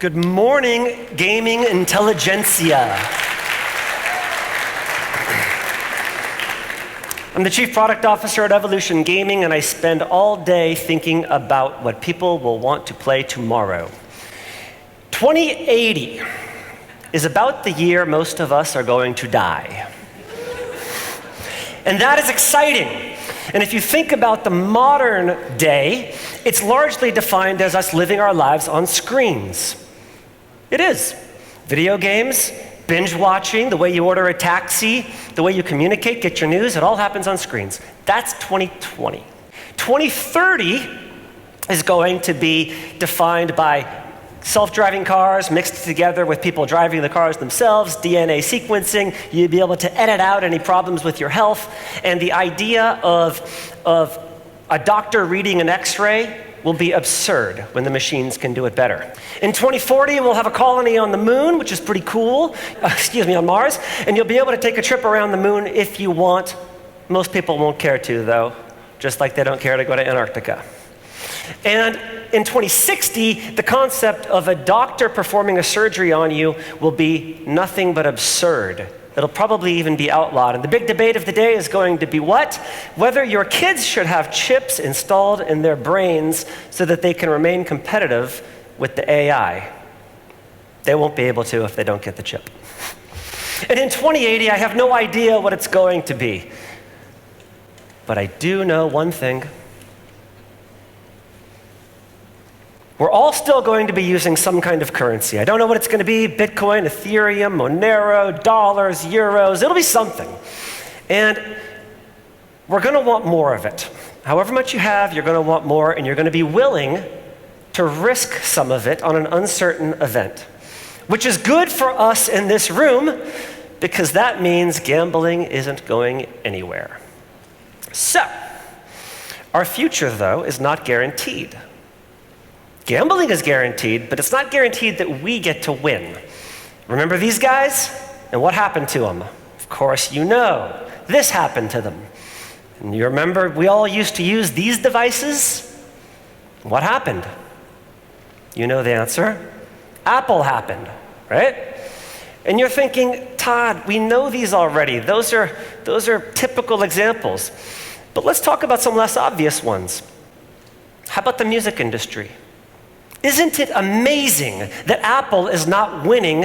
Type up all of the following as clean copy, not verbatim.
Good morning, gaming intelligentsia. I'm the Chief Product Officer at Evolution Gaming, and I spend all day thinking about what people will want to play tomorrow. 2080 is about the year most of us are going to die. And that is exciting. And if you think about the modern day, it's largely defined as us living our lives on screens. It is. Video games, binge watching, the way you order a taxi, the way you communicate, get your news, it all happens on screens. That's 2020. 2030 is going to be defined by self-driving cars mixed together with people driving the cars themselves, DNA sequencing, you'll be able to edit out any problems with your health, and the idea of a doctor reading an x-ray will be absurd when the machines can do it better. In 2040, we'll have a colony on the moon, which is pretty cool, on Mars, and you'll be able to take a trip around the moon if you want. Most people won't care to, though, just like they don't care to go to Antarctica. And in 2060, the concept of a doctor performing a surgery on you will be nothing but absurd. It'll probably even be outlawed. And the big debate of the day is going to be what? Whether your kids should have chips installed in their brains so that they can remain competitive with the AI. They won't be able to if they don't get the chip. And in 2080, I have no idea what it's going to be. But I do know one thing. We're all still going to be using some kind of currency. I don't know what it's going to be, Bitcoin, Ethereum, Monero, dollars, euros, it'll be something. And we're going to want more of it. However much you have, you're going to want more, and you're going to be willing to risk some of it on an uncertain event, which is good for us in this room because that means gambling isn't going anywhere. So, our future, though, is not guaranteed. Gambling is guaranteed, but it's not guaranteed that we get to win. Remember these guys? And what happened to them? Of course you know. This happened to them. And you remember we all used to use these devices? What happened? You know the answer. Apple happened, right? And you're thinking, Todd, we know these already. Those are typical examples. But let's talk about some less obvious ones. How about the music industry? Isn't it amazing that Apple is not winning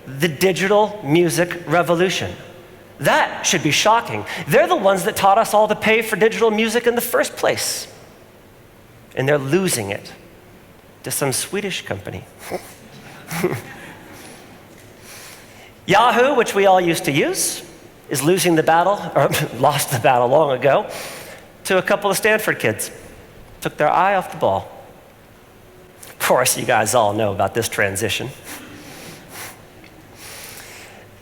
the digital music revolution? That should be shocking. They're the ones that taught us all to pay for digital music in the first place. And they're losing it to some Swedish company. Yahoo, which we all used to use, is losing the battle, or lost the battle long ago, to a couple of Stanford kids. Took their eye off the ball. Of course, you guys all know about this transition.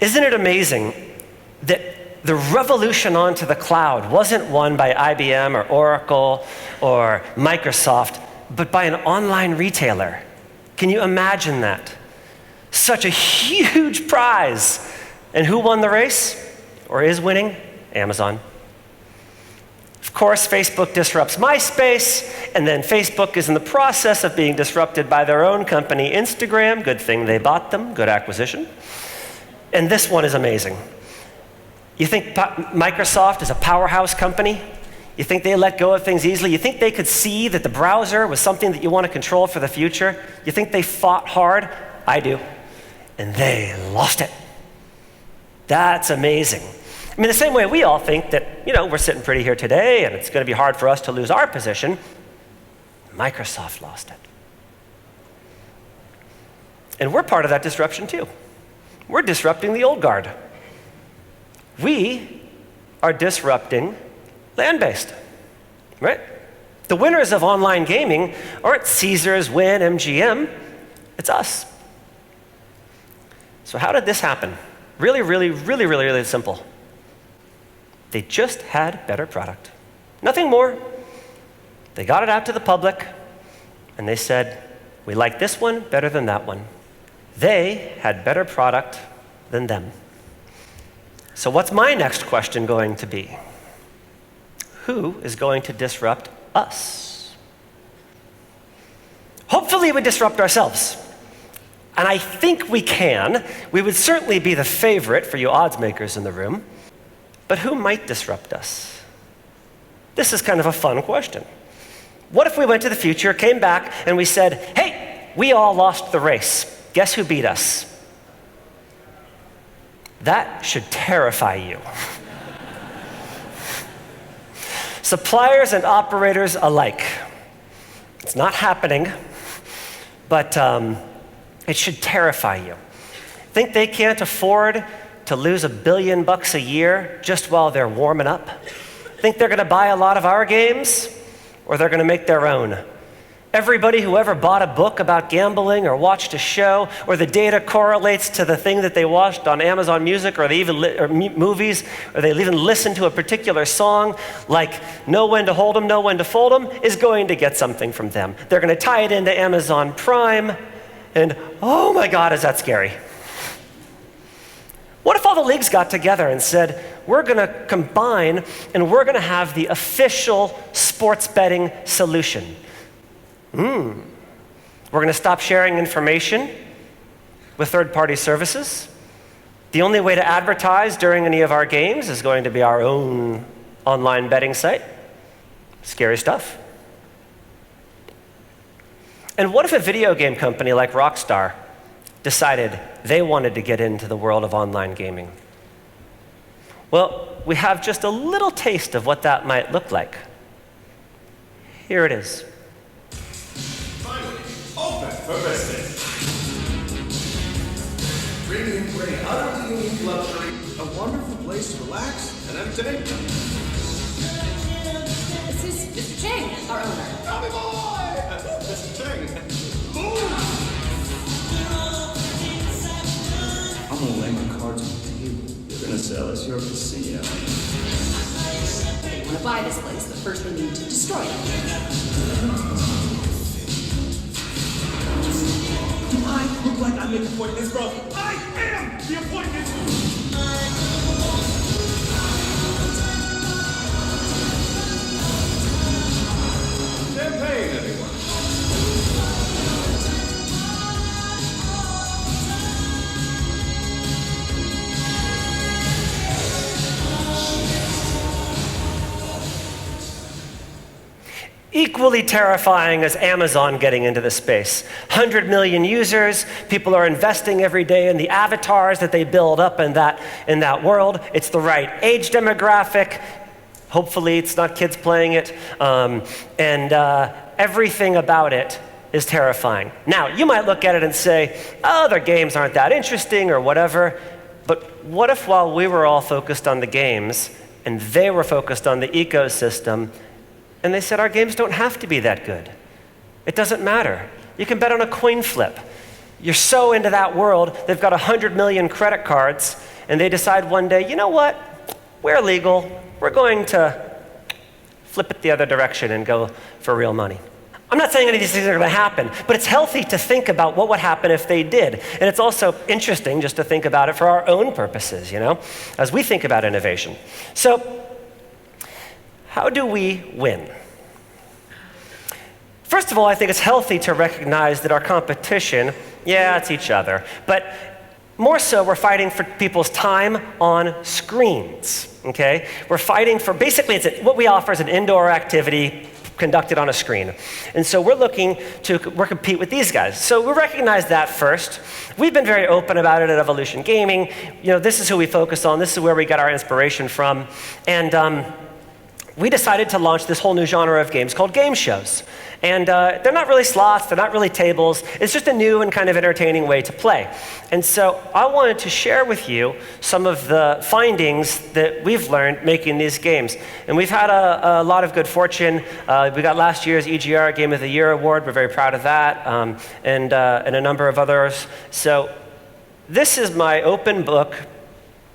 Isn't it amazing that the revolution onto the cloud wasn't won by IBM or Oracle or Microsoft, but by an online retailer? Can you imagine that? Such a huge prize. And who won the race? Or is winning? Amazon. Of course, Facebook disrupts MySpace, and then Facebook is in the process of being disrupted by their own company, Instagram. Good thing they bought them, good acquisition. And this one is amazing. You think Microsoft is a powerhouse company? You think they let go of things easily? You think they could see that the browser was something that you want to control for the future? You think they fought hard? I do. And they lost it. That's amazing. I mean, the same way we all think that, we're sitting pretty here today and it's going to be hard for us to lose our position, Microsoft lost it. And we're part of that disruption too. We're disrupting the old guard. We are disrupting land-based, right? The winners of online gaming aren't Caesars, Wynn, MGM, it's us. So how did this happen? Really simple. They just had better product. Nothing more. They got it out to the public, and they said, we like this one better than that one. They had better product than them. So what's my next question going to be? Who is going to disrupt us? Hopefully we disrupt ourselves. And I think we can. We would certainly be the favorite for you odds makers in the room. But who might disrupt us? This is kind of a fun question. What if we went to the future, came back, and we said, hey, we all lost the race. Guess who beat us? That should terrify you. Suppliers and operators alike. It's not happening, but it should terrify you. Think they can't afford to lose $1 billion a year just while they're warming up? Think they're going to buy a lot of our games, or they're going to make their own? Everybody who ever bought a book about gambling or watched a show, or the data correlates to the thing that they watched on Amazon Music, or they even movies, or they even listen to a particular song, like Know When to Hold 'Em, Know When to Fold 'Em, is going to get something from them. They're going to tie it into Amazon Prime, and oh my God, is that scary. What if all the leagues got together and said, we're going to combine and we're going to have the official sports betting solution? We're going to stop sharing information with third-party services. The only way to advertise during any of our games is going to be our own online betting site. Scary stuff. And what if a video game company like Rockstar decided they wanted to get into the world of online gaming? Well, we have just a little taste of what that might look like. Here it is. Finally, open for business. Bringing in great, utterly unique luxury, a wonderful place to relax and entertain. This is Mr. Chang, our owner. Tommy boy! Mr. Chang. Boom! I'm gonna lay my cards on the table. You're gonna sell us your casino. If you want to buy this place, but first we need to destroy it. Do I look like I'm making appointments, bro? I am the appointment! Champagne, everyone. Equally terrifying as Amazon getting into the space. 100 million users, people are investing every day in the avatars that they build up in that world. It's the right age demographic. Hopefully it's not kids playing it. Everything about it is terrifying. Now, you might look at it and say, oh, their games aren't that interesting or whatever. But what if while we were all focused on the games and they were focused on the ecosystem, and they said, our games don't have to be that good. It doesn't matter. You can bet on a coin flip. You're so into that world, they've got 100 million credit cards, and they decide one day, you know what? We're legal. We're going to flip it the other direction and go for real money. I'm not saying any of these things are going to happen, but it's healthy to think about what would happen if they did. And it's also interesting just to think about it for our own purposes, as we think about innovation. So, how do we win? First of all, I think it's healthy to recognize that our competition, it's each other. But more so, we're fighting for people's time on screens, okay? We're fighting for, basically, what we offer is an indoor activity conducted on a screen. And so we're looking to compete with these guys. So we recognize that first. We've been very open about it at Evolution Gaming. This is who we focus on. This is where we get our inspiration from. And we decided to launch this whole new genre of games called game shows. And they're not really slots, they're not really tables. It's just a new and kind of entertaining way to play. And so I wanted to share with you some of the findings that we've learned making these games. And we've had a lot of good fortune. We got last year's EGR Game of the Year award. We're very proud of that, and a number of others. So this is my open book.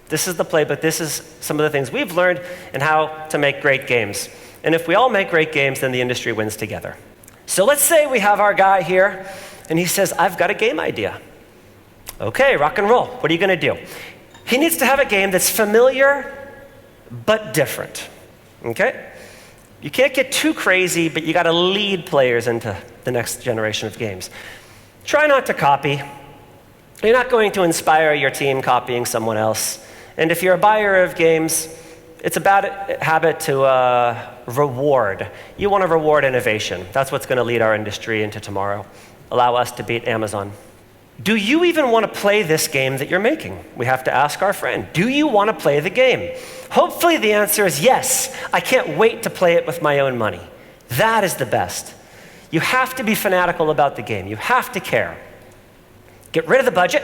This is the playbook. This is some of the things we've learned and how to make great games. And if we all make great games, then the industry wins together. So let's say we have our guy here, and he says, I've got a game idea. Okay, rock and roll. What are you going to do? He needs to have a game that's familiar but different. Okay? You can't get too crazy, but you got to lead players into the next generation of games. Try not to copy. You're not going to inspire your team copying someone else. And if you're a buyer of games, it's a bad habit to reward. You want to reward innovation. That's what's going to lead our industry into tomorrow. Allow us to beat Amazon. Do you even want to play this game that you're making? We have to ask our friend, do you want to play the game? Hopefully the answer is yes. I can't wait to play it with my own money. That is the best. You have to be fanatical about the game. You have to care. Get rid of the budget.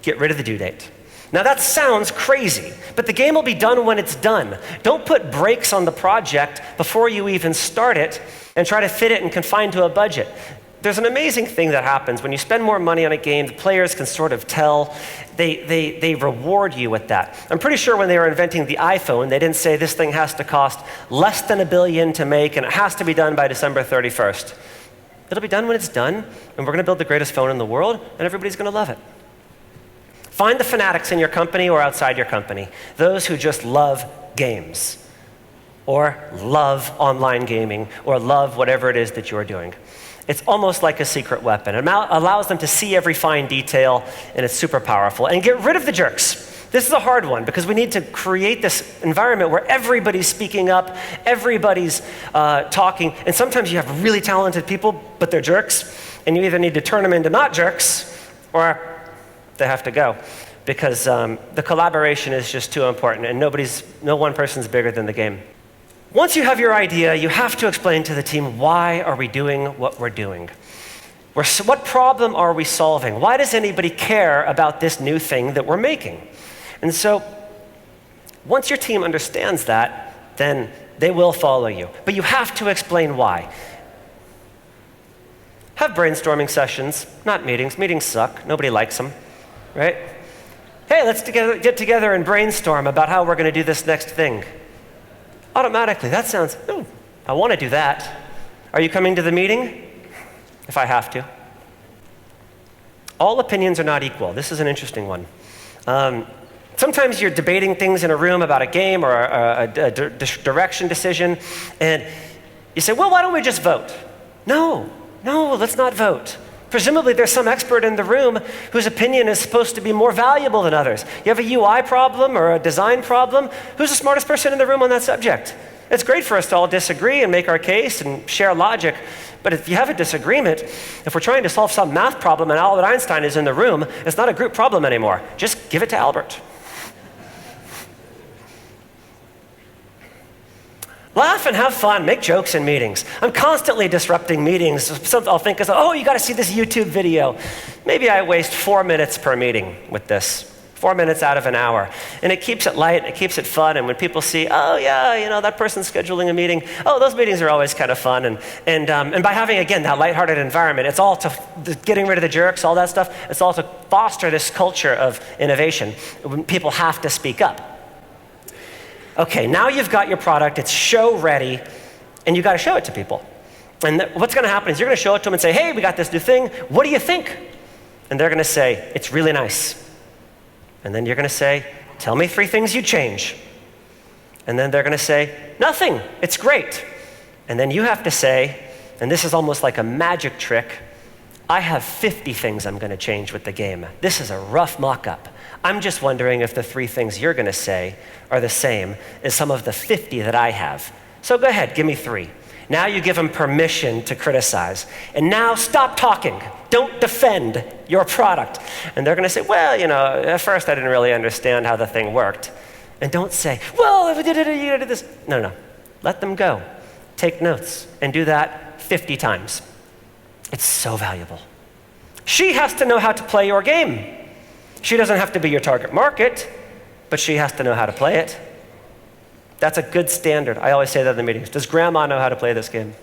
Get rid of the due date. Now that sounds crazy, but the game will be done when it's done. Don't put brakes on the project before you even start it and try to fit it and confine to a budget. There's an amazing thing that happens when you spend more money on a game. The players can sort of tell. They reward you with that. I'm pretty sure when they were inventing the iPhone, they didn't say this thing has to cost less than $1 billion to make and it has to be done by December 31st. It'll be done when it's done, and we're going to build the greatest phone in the world, and everybody's going to love it. Find the fanatics in your company or outside your company, those who just love games, or love online gaming, or love whatever it is that you're doing. It's almost like a secret weapon. It allows them to see every fine detail, and it's super powerful. And get rid of the jerks. This is a hard one because we need to create this environment where everybody's speaking up, everybody's talking, and sometimes you have really talented people, but they're jerks, and you either need to turn them into not jerks, or they have to go because the collaboration is just too important, and no one person's bigger than the game. Once you have your idea, you have to explain to the team, why are we doing what we're doing? What problem are we solving? Why does anybody care about this new thing that we're making? And so once your team understands that, then they will follow you. But you have to explain why. Have brainstorming sessions, not meetings. Meetings suck. Nobody likes them, right? Hey, let's get together and brainstorm about how we're going to do this next thing. Automatically, that sounds, ooh, I want to do that. Are you coming to the meeting? If I have to. All opinions are not equal. This is an interesting one. Sometimes you're debating things in a room about a game or a direction decision, and you say, well, why don't we just vote? No, let's not vote. Presumably there's some expert in the room whose opinion is supposed to be more valuable than others. You have a UI problem or a design problem, who's the smartest person in the room on that subject? It's great for us to all disagree and make our case and share logic, but if you have a disagreement, if we're trying to solve some math problem and Albert Einstein is in the room, it's not a group problem anymore. Just give it to Albert. Laugh and have fun, make jokes in meetings. I'm constantly disrupting meetings. I'll think, oh, you got to see this YouTube video. Maybe I waste 4 minutes per meeting with this, 4 minutes out of an hour. And it keeps it light, it keeps it fun, and when people see, oh yeah, that person's scheduling a meeting, oh, those meetings are always kind of fun. And by having, again, that lighthearted environment, it's all to getting rid of the jerks, all that stuff, it's all to foster this culture of innovation. When people have to speak up. Okay, now you've got your product, it's show ready, and you've got to show it to people. And what's going to happen is you're going to show it to them and say, hey, we got this new thing, what do you think? And they're going to say, it's really nice. And then you're going to say, tell me 3 things you'd change. And then they're going to say, nothing, it's great. And then you have to say, and this is almost like a magic trick, I have 50 things I'm going to change with the game. This is a rough mock-up. I'm just wondering if the 3 things you're going to say are the same as some of the 50 that I have. So go ahead, give me 3. Now you give them permission to criticize. And now stop talking. Don't defend your product. And they're going to say, well, at first I didn't really understand how the thing worked. And don't say, well, if we did it, you did this. No. Let them go. Take notes and do that 50 times. It's so valuable. She has to know how to play your game. She doesn't have to be your target market, but she has to know how to play it. That's a good standard. I always say that in the meetings. Does grandma know how to play this game?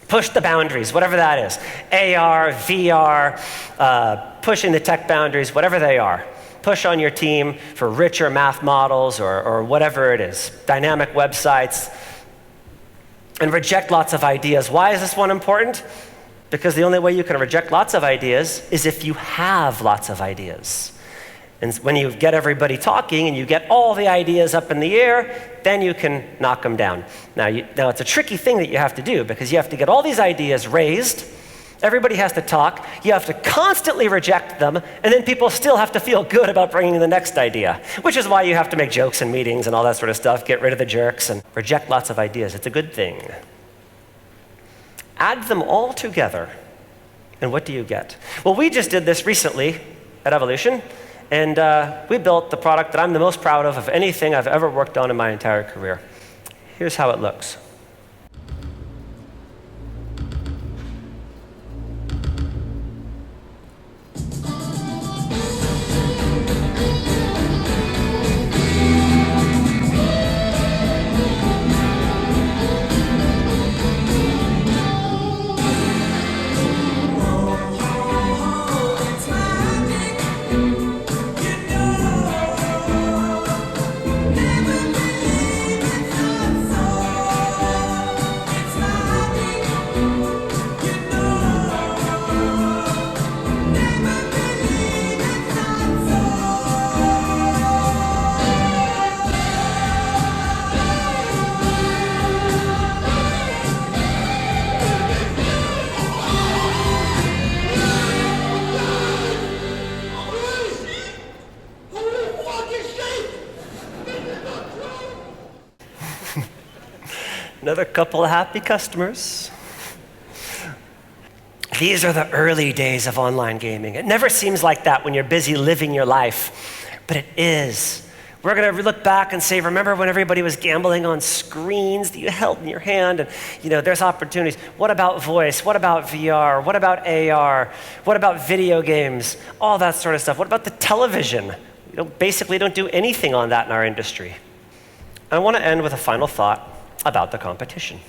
Push the boundaries, whatever that is. AR, VR, pushing the tech boundaries, whatever they are. Push on your team for richer math models or whatever it is. Dynamic websites. And reject lots of ideas. Why is this one important? Because the only way you can reject lots of ideas is if you have lots of ideas. And when you get everybody talking and you get all the ideas up in the air, then you can knock them down. Now it's a tricky thing that you have to do because you have to get all these ideas raised Everybody has to talk. You have to constantly reject them, and then people still have to feel good about bringing the next idea, which is why you have to make jokes in meetings and all that sort of stuff, get rid of the jerks, and reject lots of ideas. It's a good thing. Add them all together, and what do you get? Well, we just did this recently at Evolution, and we built the product that I'm the most proud of anything I've ever worked on in my entire career. Here's how it looks. Another couple of happy customers. These are the early days of online gaming. It never seems like that when you're busy living your life, but it is. We're going to look back and say, remember when everybody was gambling on screens that you held in your hand? And there's opportunities. What about voice? What about VR? What about AR? What about video games? All that sort of stuff. What about the television? We basically don't do anything on that in our industry. I want to end with a final thought about the competition.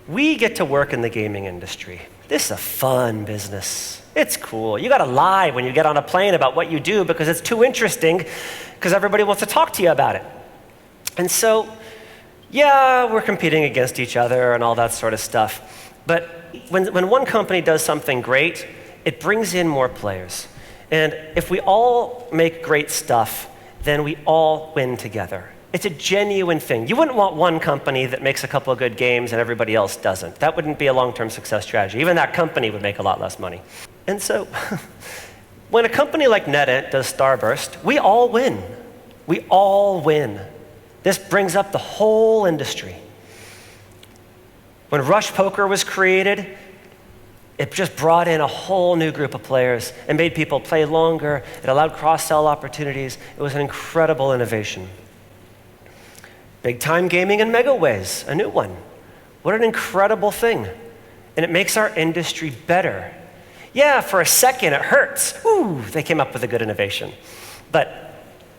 We get to work in the gaming industry. This is a fun business. It's cool. You got to lie when you get on a plane about what you do because it's too interesting because everybody wants to talk to you about it. And so, yeah, we're competing against each other and all that sort of stuff. But when one company does something great, it brings in more players. And if we all make great stuff, then we all win together. It's a genuine thing. You wouldn't want one company that makes a couple of good games and everybody else doesn't. That wouldn't be a long-term success strategy. Even that company would make a lot less money. And so when a company like NetEnt does Starburst, we all win. We all win. This brings up the whole industry. When Rush Poker was created, it just brought in a whole new group of players and made people play longer. It allowed cross-sell opportunities. It was an incredible innovation. Big Time Gaming and Megaways, a new one. What an incredible thing. And it makes our industry better. Yeah, for a second it hurts. Ooh, they came up with a good innovation. But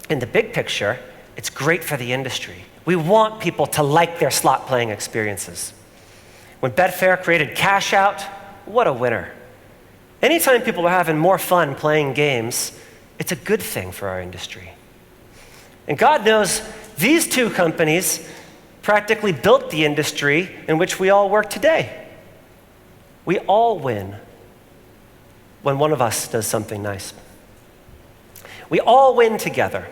in the big picture, it's great for the industry. We want people to like their slot playing experiences. When Betfair created Cash Out, what a winner. Anytime people are having more fun playing games, it's a good thing for our industry. And God knows these two companies practically built the industry in which we all work today. We all win when one of us does something nice. We all win together.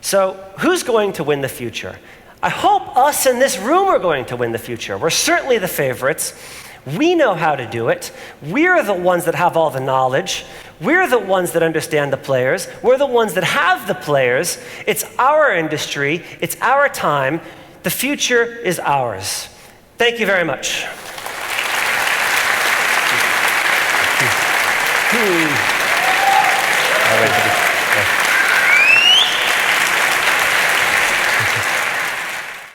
So who's going to win the future? I hope us in this room are going to win the future. We're certainly the favorites. We know how to do it. We're the ones that have all the knowledge. We're the ones that understand the players. We're the ones that have the players. It's our industry. It's our time. The future is ours. Thank you very much.